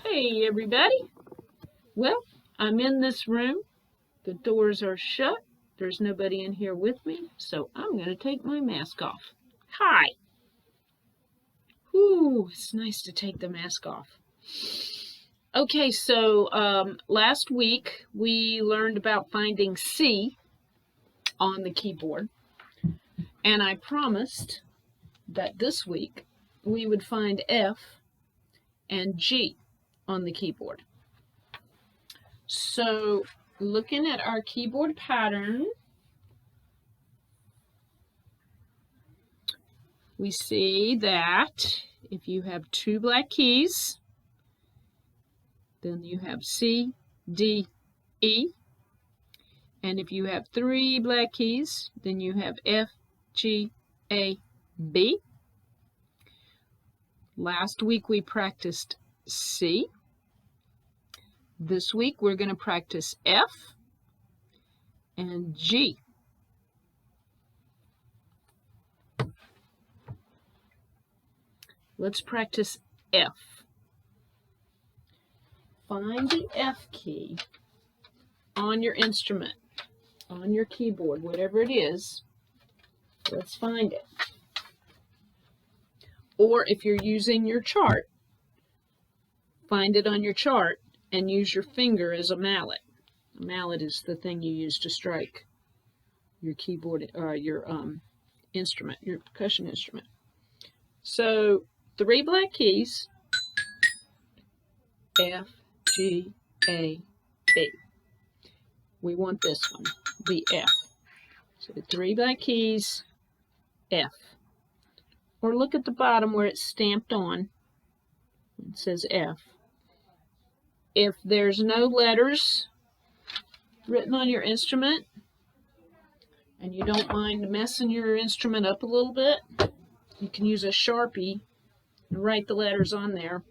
Hey everybody. Well, I'm in this room. The doors are shut. There's nobody in here with me, so I'm going to take my mask off. Hi. Whew, it's nice to take the mask off. Okay, so last week we learned about finding C on the keyboard, and I promised that this week we would find F and G on the keyboard. So looking at our keyboard pattern, we see that if you have two black keys, then you have C, D, E. And if you have three black keys, then you have F, G, A, B. Last week we practiced C. This week we're going to practice F and G. Let's practice F. Find the F key on your instrument, on your keyboard, whatever it is. Let's find it. Or if you're using your chart, find it on your chart and use your finger as a mallet. A mallet is the thing you use to strike your keyboard, your instrument, your percussion instrument. So, three black keys, F, G, A, B. We want this one, the F. So, three black keys, F. Or look at the bottom where it's stamped on. It says F. If there's no letters written on your instrument, and you don't mind messing your instrument up a little bit, you can use a Sharpie and write the letters on there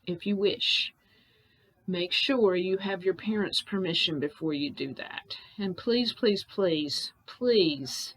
if you wish. Make sure you have your parents' permission before you do that. And please, please, please, please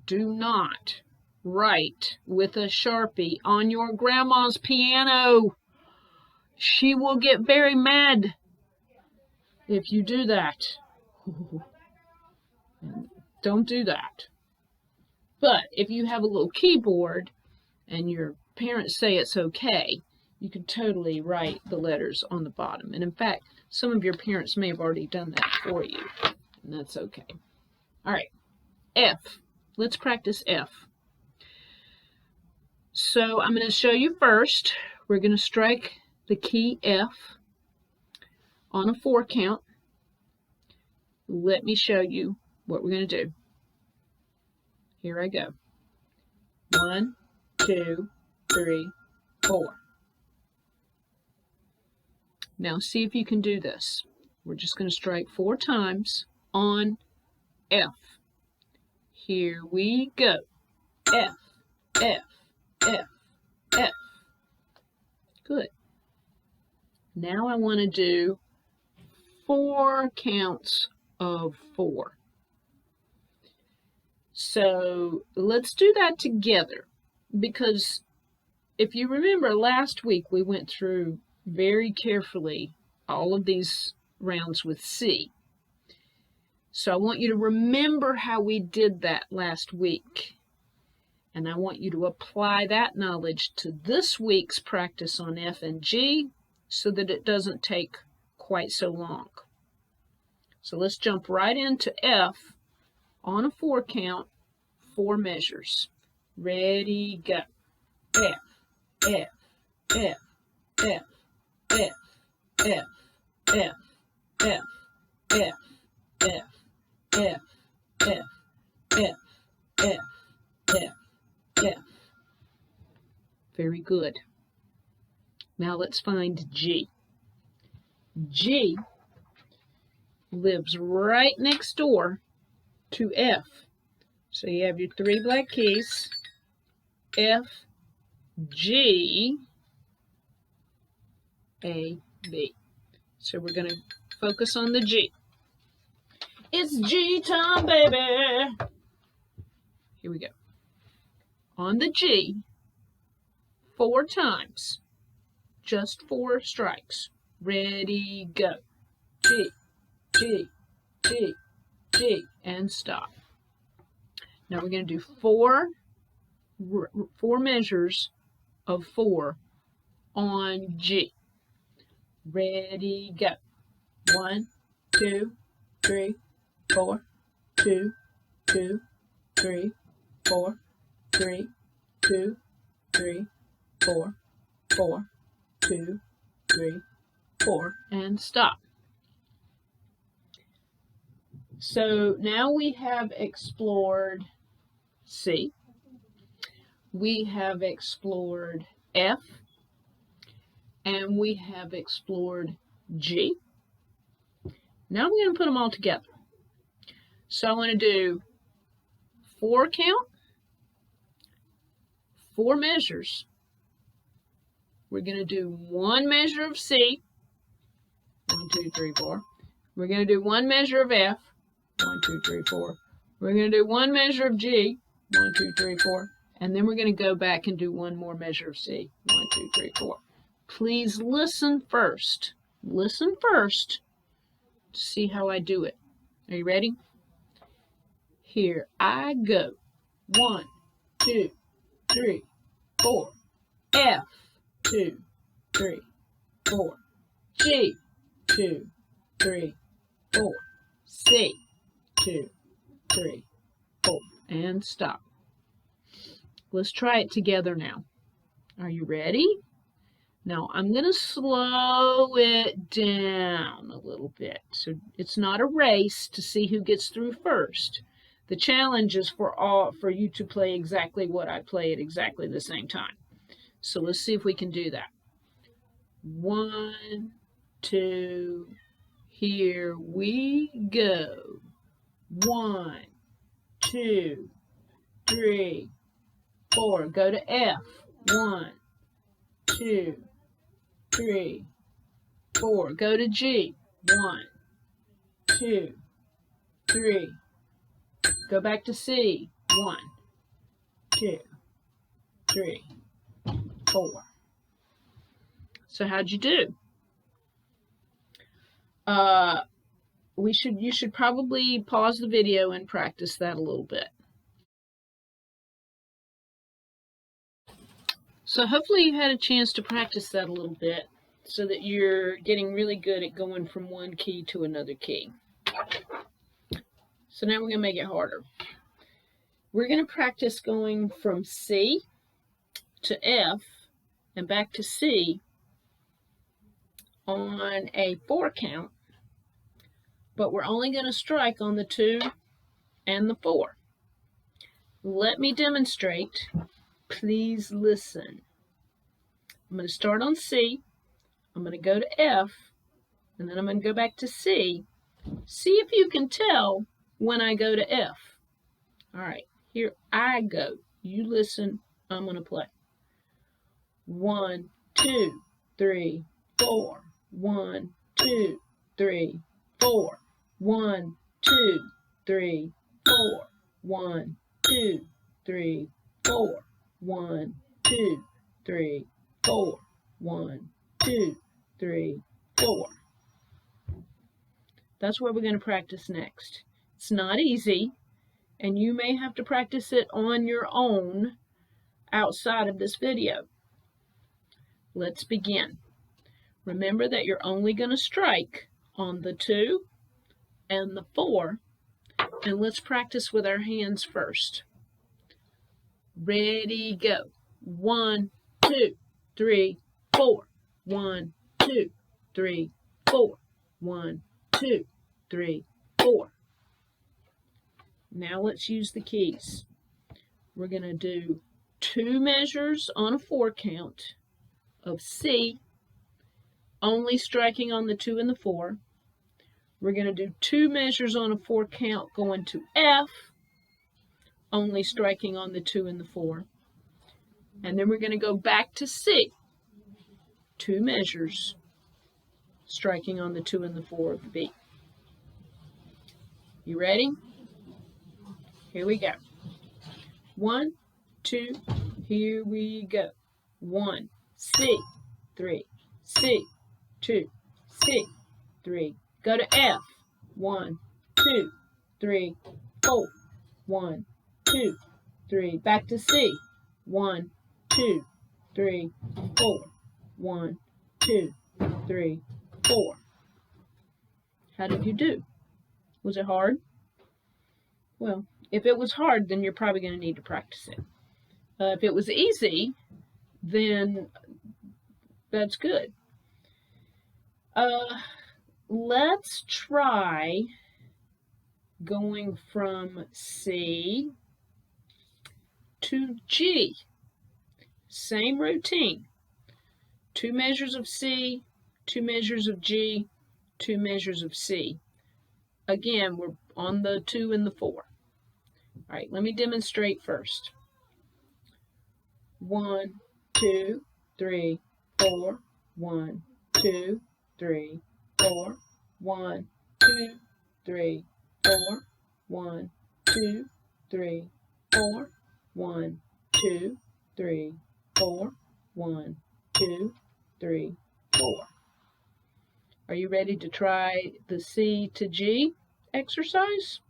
do not write with a Sharpie on your grandma's piano. She will get very mad if you do that. Don't do that. But if you have a little keyboard and your parents say it's okay, you can totally write the letters on the bottom. And in fact, some of your parents may have already done that for you, and that's okay. All right, F. Let's practice F. So I'm going to show you first. We're going to strike the key F on a 4 count. Let me show you what we're going to do. Here I go. 1, 2, 3, 4. Now see if you can do this. We're just going to strike 4 times on F. Here we go. F, F, F, F. Good. Now I want to do 4 counts of 4. So let's do that together, because if you remember last week we went through very carefully all of these rounds with C. So I want you to remember how we did that last week. And I want you to apply that knowledge to this week's practice on F and G so that it doesn't take quite so long. So let's jump right into F on a 4 count, 4 measures. Ready, go. F, F, F, F, F, F, F, F, F, F, F, F, F, F, F, F. Very good. Now let's find G. G lives right next door to F. So you have your 3 black keys, F, G, A, B. So we're going to focus on the G. It's G time, baby. Here we go. On the G, 4 times. Just 4 strikes. Ready, go. G, G, G, G, and stop. Now we're going to do four measures of 4 on G. Ready, go. 1, 2, 3, 4, 2, 2, 3, 4, 3, 2, 3, 4, 4, 2, 3, 4, and stop. So now we have explored C. We have explored F. And we have explored G. Now we're going to put them all together. So I want to do 4 count, 4 measures. We're going to do 1 measure of C. 1, 2, 3, 4. We're going to do 1 measure of F. 1, 2, 3, 4. We're going to do 1 measure of G. 1, 2, 3, 4. And then we're going to go back and do 1 more measure of C. 1, 2, 3, 4. Please listen first. Listen first to see how I do it. Are you ready? Here I go. 1, 2, 3, 4. F, 2, 3, 4. G, 2, 3, 4. C, 2, 3, 4. And stop. Let's try it together now. Are you ready? Now I'm going to slow it down a little bit. So it's not a race to see who gets through first. The challenge is for you to play exactly what I play at exactly the same time. So let's see if we can do that. 1, 2, here we go. 1, 2, 3, 4. Go to F. 1, 2, 3, 4. Go to G. 1, 2, 3. Go back to C. 1, 2, 3, 4. So how'd you do? You should probably pause the video and practice that a little bit. So hopefully you had a chance to practice that a little bit so that you're getting really good at going from one key to another key. So now we're going to make it harder. We're going to practice going from C to F and back to C on a 4 count, but we're only going to strike on the 2 and the 4. Let me demonstrate. Please listen. I'm going to start on C. I'm going to go to F, and then I'm going to go back to C. See if you can tell when I go to F. All right, here I go. You listen. I'm going to play. 1, 2, 3, 4. 1, 2, 3, 4. 1, 2, 3, 4. 1, 2, 3, 4. 1, 2, 3, 4. 1, 2, 3, 4. That's what we're going to practice next. It's not easy, and you may have to practice it on your own outside of this video. Let's begin. Remember that you're only going to strike on the 2 and the 4, and let's practice with our hands first. Ready, go. 1, 2, 3, 4. 1, 2, 3, 4. 1, 2, 3, 4. Now let's use the keys. We're going to do 2 measures on a 4 count of C, only striking on the 2 and the 4. We're going to do 2 measures on a 4 count going to F, only striking on the 2 and the 4. And then we're going to go back to C. 2 measures, striking on the 2 and the 4 of the B. You ready? Here we go. 1, 2, here we go. 1, C, 3, C, 2, C, 3. Go to F, 1, 2, 3, 4, 1, 2, 3. Back to C, 1, 2, 3, 4, 1, 2, 3, 4. How did you do? Was it hard? Well, if it was hard, then you're probably going to need to practice it. If it was easy, then that's good. Let's try going from C to G. Same routine. 2 measures of C, 2 measures of G, 2 measures of C. Again, we're on the 2 and the 4. All right, let me demonstrate first. 1, 2, 3, 4, 1, 2, 3, 4, 1, 2, 3, 4, 1, 2, 3, 4, 1, 2, 3, 4, 1, 2, 3, 4. Are you ready to try the C to G exercise?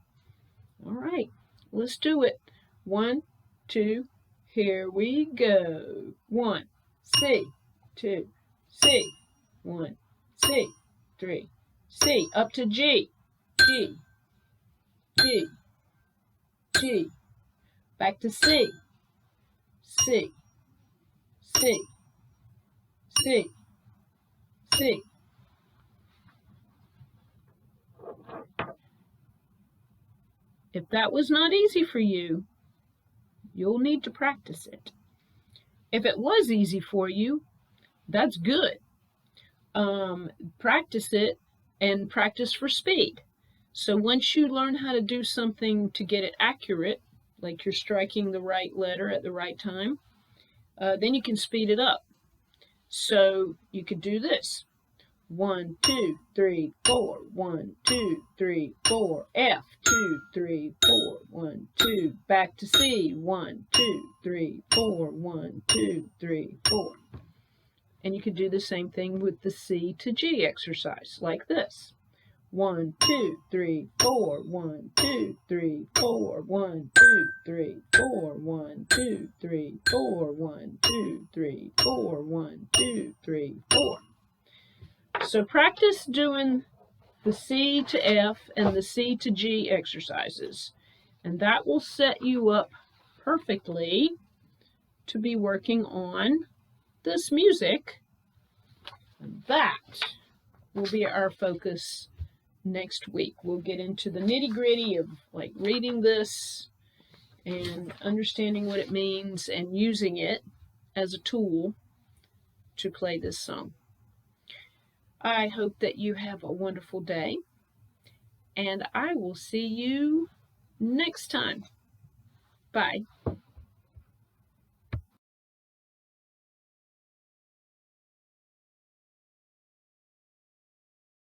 All right, let's do it. 1, 2, here we go. 1, C, 2, C, 1, C, 3, C, up to G, G, G, G, back to C, C, C, C, C. If that was not easy for you, you'll need to practice it. If it was easy for you, that's good. Practice it and practice for speed. So once you learn how to do something to get it accurate, like you're striking the right letter at the right time, then you can speed it up. So you could do this. 1, 2, 3, 4, 1, 2, 3, 4, F, 2, 3, 4, 1, 2, back to C, 1, 2, 3, 4, 1, 2, 3, 4. And you could do the same thing with the C to G exercise, like this. 1, 2, 3, 4, 1, 2, 3, 4, 1, 2, 3, 4, 1, 2, 3, 4, 1, 2, 3, 4, 1, 2, 3, 4. So practice doing the C to F and the C to G exercises, and that will set you up perfectly to be working on this music. And that will be our focus next week. We'll get into the nitty-gritty of like reading this and understanding what it means and using it as a tool to play this song. I hope that you have a wonderful day, and I will see you next time. Bye.